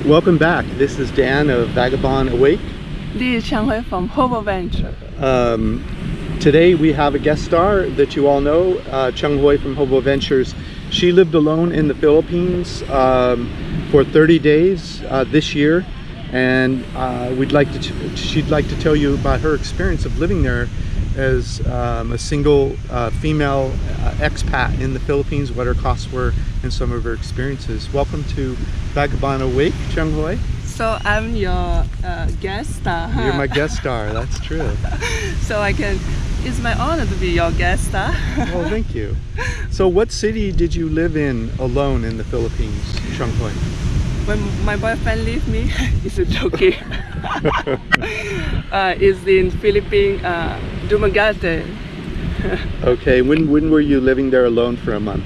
Welcome back. This is Dan of Vagabond Awake. This is Qiang from 𝗂𝗏 Venture. Today we have a guest star that you all know, 𝗂𝐻𝐻 from 𝗂𝗏 Ventures. She lived alone in the Philippines for 30 days this year, and she'd like to tell you about her experience of living there as a single female expat in the Philippines, what her costs were, and some of her experiences. Welcome to Vagabond Awake, 𝗂𝐻𝐻. So I'm your guest star, huh? You're my guest star, that's true. So it's my honor to be your guest star. Oh, thank you. So what city did you live in alone in the Philippines, 𝗂𝐻𝐻? When my boyfriend left me, it's a joking. It's in Philippines, Dumaguete. Okay, when were you living there alone for a month?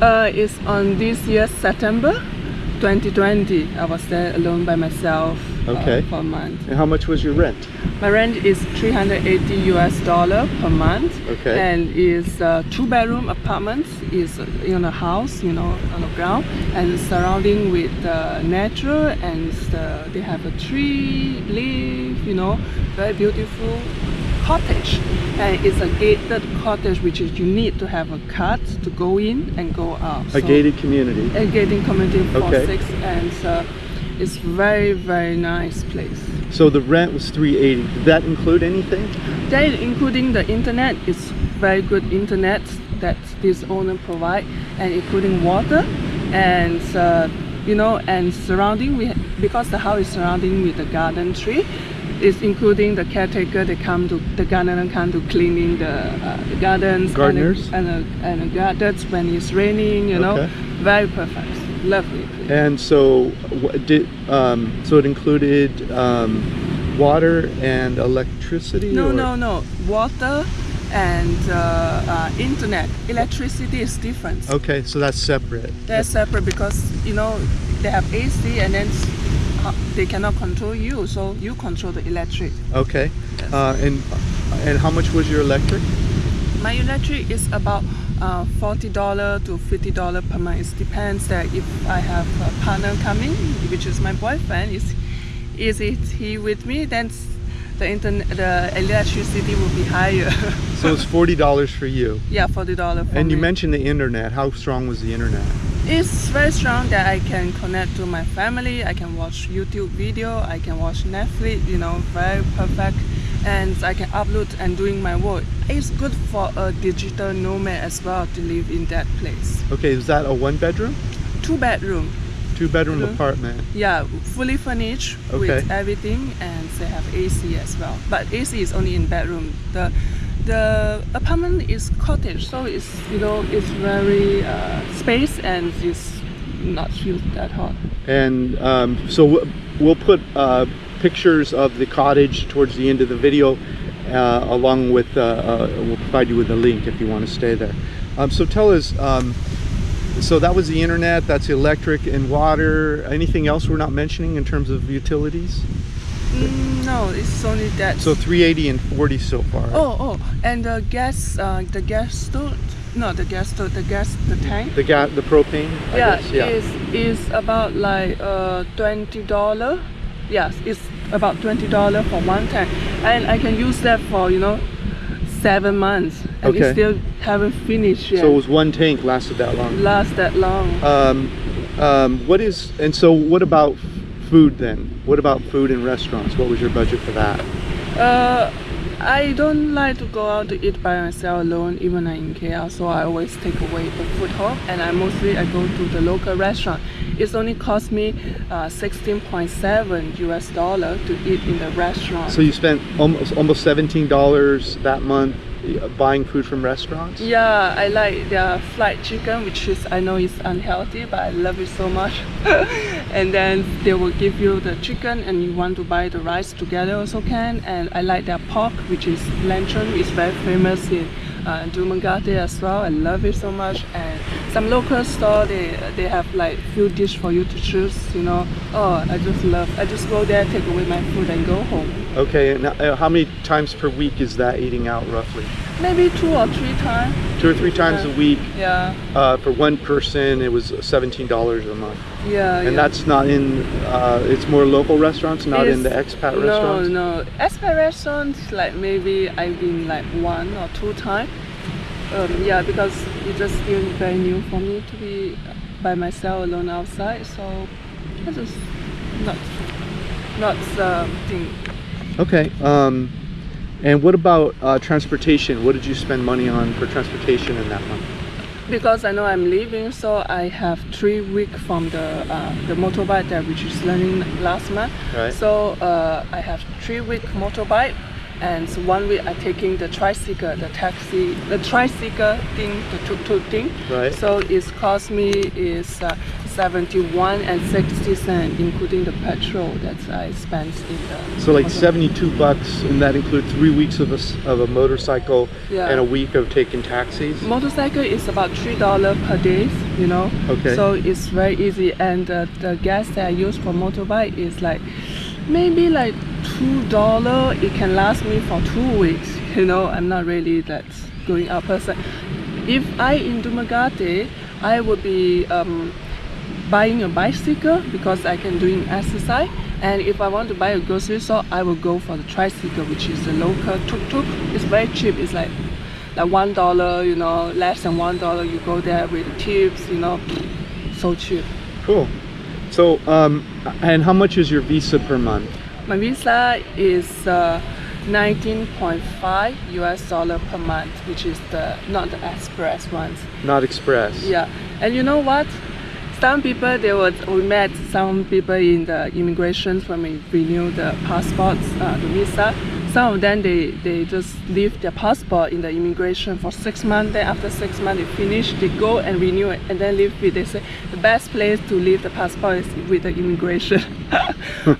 It's on this year, September 2020. I was there alone by myself for a month. And how much was your rent? My rent is $380 per month. Okay. And it's a 2-bedroom apartment. It's in a house, on the ground, and surrounding with nature, and they have a tree, leaf, very beautiful cottage. And it's a gated cottage, which is you need to have a card to go in and go out. A gated community. A gated community for okay. 6, and it's very, very nice place. So the rent was $380. Did that include anything? That including the internet. It's very good internet that this owner provide, and including water, and and surrounding because the house is surrounding with the garden tree. It's including the caretaker. The gardener come to cleaning the gardens. Gardeners and the gardens when it's raining. Okay. Very perfect, lovely place. And so so it included water and electricity? No. Water and internet. Electricity is different. Okay, so that's separate. They're separate because they have AC, and then they cannot control you, so you control the electric. Okay. Yes. And how much was your electric? My electric is about $40 to $50 per month. It depends that if I have a partner coming, which is my boyfriend, is he with me, then the electricity will be higher. So it's $40 for you? Yeah, $40 for And you me. mentioned the internet. How strong was the internet? It's very strong that I can connect to my family. I can watch YouTube video. I can watch Netflix. Very perfect. And I can upload and doing my work. It's good for a digital nomad as well to live in that place. Okay, is that a 1-bedroom? 2-bedroom. 2-bedroom apartment. Yeah, fully furnished with everything, and they have AC as well. But AC is only in bedroom. The apartment is cottage, so it's it's very space, and it's not feel that hot. And so we'll put pictures of the cottage towards the end of the video, along with we'll provide you with a link if you want to stay there. So tell us, so that was the internet, that's electric and water. Anything else we're not mentioning in terms of utilities? No, it's only that. So $380 and $40 so far. Oh, and the gas stove. No, the tank. The propane. I guess, is about like $20. Yes, it's about $20 for one tank, and I can use that for 7 months, and it still haven't finished yet. So it was one tank lasted that long. So what about food then? What about food in restaurants? What was your budget for that? I don't like to go out to eat by myself alone, even in KL, so I always take away the food home, and I go to the local restaurant. It's only cost me $16.7 to eat in the restaurant. So you spent almost $17 that month buying food from restaurants? Yeah, I like their fried chicken, which I know is unhealthy, but I love it so much. And then they will give you the chicken, and you want to buy the rice together also can. And I like their pork, which is lechon. It's very famous in Dumaguete as well. I love it so much. And some local store, they have like few dishes for you to choose, you know. Oh, I just go there, take away my food and go home. Okay, and how many times per week is that eating out roughly? Maybe 2 or 3 times. 2 or 3 times a week. Yeah. For one person, it was $17 a month. Yeah. And that's not in, it's more local restaurants, not in the expat restaurants? No. Expat restaurants, like maybe I've been like 1 or 2 times. Yeah, because it's just still very new for me to be by myself alone outside. So I just not thing. Okay. And what about transportation? What did you spend money on for transportation in that month? Because I know I'm leaving, so I have 3 weeks from the motorbike that which is learning last month. Right. So I have 3 week motorbike, and so 1 week I'm taking the tricycle, the tricycle thing, the tuk-tuk thing. Right. So it's cost me is 71 and 60 cents, including the petrol that I spent in the. So like motorbike. $72, and that includes 3 weeks of a motorcycle and a week of taking taxis. Motorcycle is about $3 per day, you know. Okay. So it's very easy, and the gas that I use for motorbike is like maybe like $2. It can last me for 2 weeks. You know, I'm not really that going out person. If I in Dumaguete, I would be buying a bicycle because I can do exercise, and if I want to buy a grocery store, I will go for the tricycle, which is the local tuk-tuk. It's very cheap. It's like $1, you know, less than $1. You go there with tips, you know, so cheap. Cool. So, and how much is your visa per month? My visa is $19.5 US per month, which is not the express ones. Not express. Yeah, and you know what? Some people, we met some people in the immigration when we renew the passports, the visa. Some of them, they just leave their passport in the immigration for 6 months. Then after 6 months, they finish, they go and renew it, and then leave it. They say the best place to leave the passport is with the immigration.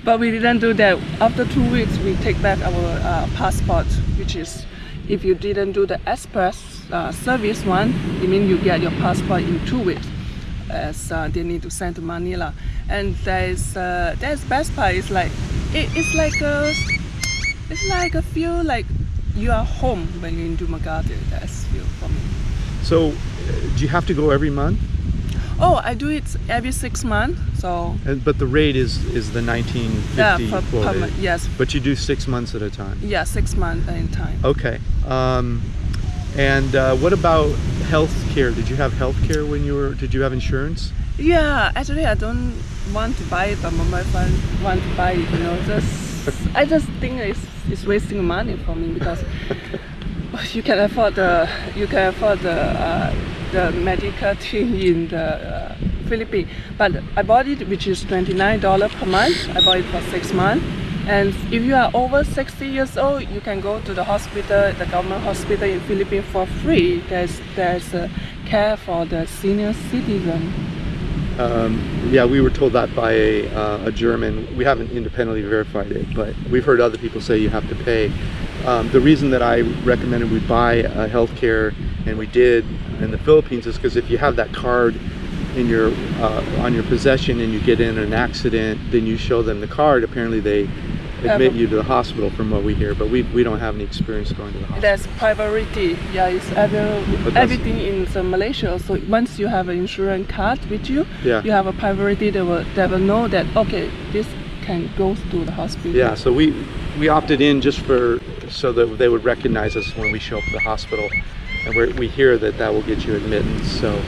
But we didn't do that. After 2 weeks, we take back our passport, which is, if you didn't do the express service one, it means you get your passport in 2 weeks. As they need to send to Manila, and there's best part is like it's like a feel like you are home when you're in Dumaguete. That's feel for me. So, do you have to go every month? Oh, I do it every 6 months. So. But the rate is the 1950 per month, yes. But you do 6 months at a time. Yeah, 6 months at a time. Okay. And what about health care? Did you have health care when you were, did you have insurance? Yeah, actually I don't want to buy it, but my friend want to buy it, you know. I just think it's wasting money for me, because you can afford the medical thing in the Philippines. But I bought it, which is $29 per month. I bought it for 6 months. And if you are over 60 years old, you can go to the hospital, the government hospital in Philippines for free. There's a care for the senior citizen. Yeah, we were told that by a German. We haven't independently verified it, but we've heard other people say you have to pay. The reason that I recommended we buy healthcare, and we did in the Philippines, is because if you have that card in your on your possession and you get in an accident, then you show them the card. Apparently they admit you to the hospital, from what we hear, but we don't have any experience going to the hospital. There's priority. Yeah, it's everything in Malaysia. So once you have an insurance card with you, you have a priority. They will know that, okay, this can go to the hospital. Yeah, so we opted in just so that they would recognize us when we show up at the hospital, and we hear that will get you admittance. So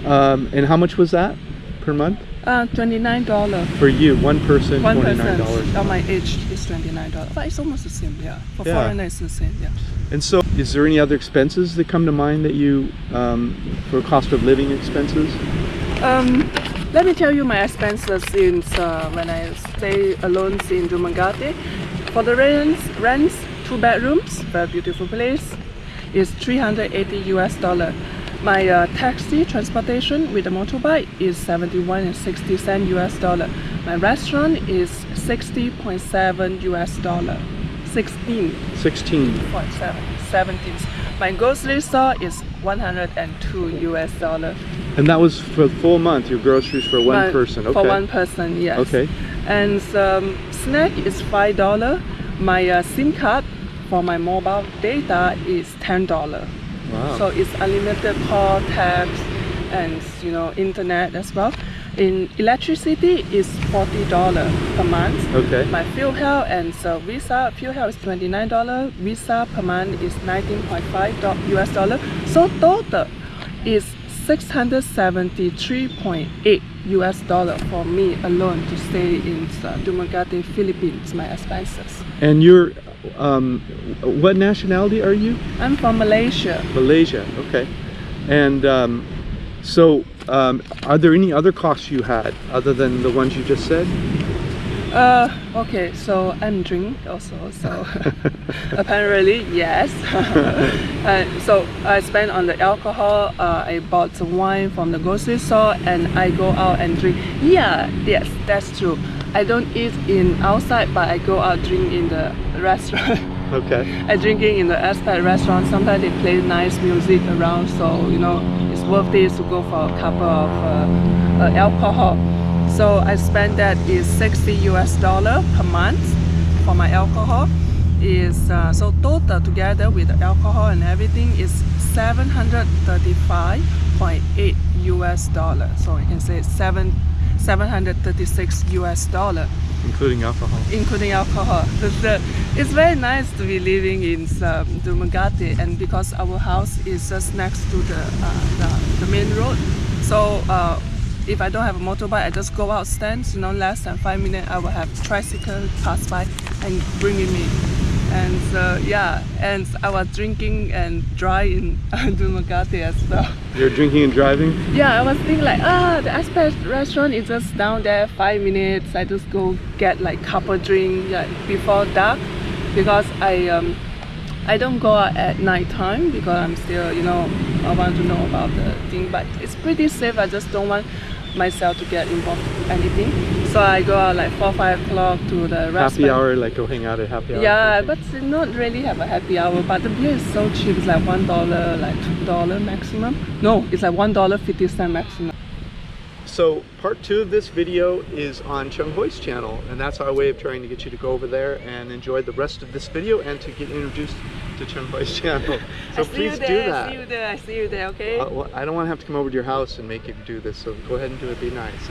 and how much was that per month? $29. For you, one person, $29. At my age, it's $29. But it's almost the same, yeah. For foreigners, it's the same, yeah. And so, is there any other expenses that come to mind that you, for cost of living expenses? Let me tell you my expenses since when I stay alone in Dumaguete. For the rents, 2 bedrooms, very beautiful place, is $380 US. My taxi transportation with the motorbike is 71 and 60 cents US. My restaurant is 60.7 US. 16.7, 17. My grocery store is 102 US dollar. And that was for the full month, your groceries for one person? Okay. For one person, yes. Okay. And snack is $5. My SIM card for my mobile data is $10. Wow. So it's unlimited call, text, and internet as well. In electricity is $40 per month. Okay. My fuel health and Visa fuel health is $29. Visa per month is 19.5 US dollar. So total is 673.8 US dollar for me alone to stay in Dumaguete, Philippines, my expenses. And you're, what nationality are you? I'm from Malaysia. Malaysia, okay. And are there any other costs you had other than the ones you just said? Okay, so I'm drinking also, so apparently yes. So I spend on the alcohol, I bought some wine from the grocery store and I go out and drink. Yeah, yes, that's true. I don't eat outside, but I go out drink in the restaurant. Okay. I drinking in the Expat restaurant. Sometimes they play nice music around, so it's worth it to go for a couple of alcohol. So I spend that is 60 US dollar per month for my alcohol. Is so total together with the alcohol and everything is 735.8 US dollar. So you can say 736 US dollar. Including alcohol. Including alcohol. It's very nice to be living in Dumaguete, and because our house is just next to the main road. So if I don't have a motorbike, I just go out, stand, less than 5 minutes, I will have tricycle pass by and bringing me. And yeah, and I was drinking and driving in Dumaguete as well. You're drinking and driving? Yeah, I was thinking like, the Expat restaurant is just down there, 5 minutes. I just go get like couple drink before dark, because I don't go out at night time because I'm still, I want to know about the thing, but it's pretty safe. I just don't want myself to get involved in anything. So I go out like 4 or 5 o'clock to the restaurant. Happy hour, like go hang out at happy hour? Yeah, but not really have a happy hour, but the beer is so cheap. It's like $1, like $2 maximum. No, it's like $1.50 maximum. So part 2 of this video is on 𝐂𝐻𝐿's channel, and that's our way of trying to get you to go over there and enjoy the rest of this video and to get introduced to 𝐂𝐻𝐿's channel. So please do that. I see you there, I see you there, okay? Well, I don't want to have to come over to your house and make you do this, so go ahead and do it, be nice.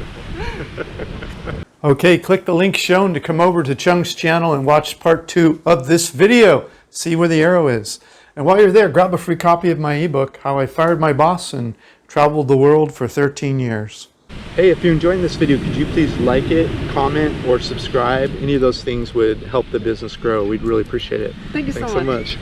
Okay, click the link shown to come over to 𝐂𝐻𝐿's channel and watch part 2 of this video. See where the arrow is. And while you're there, grab a free copy of my ebook, How I Fired My Boss and Traveled the World for 13 Years. Hey, if you're enjoying this video, could you please like it, comment, or subscribe? Any of those things would help the business grow. We'd really appreciate it. Thank you so much. Thanks so much.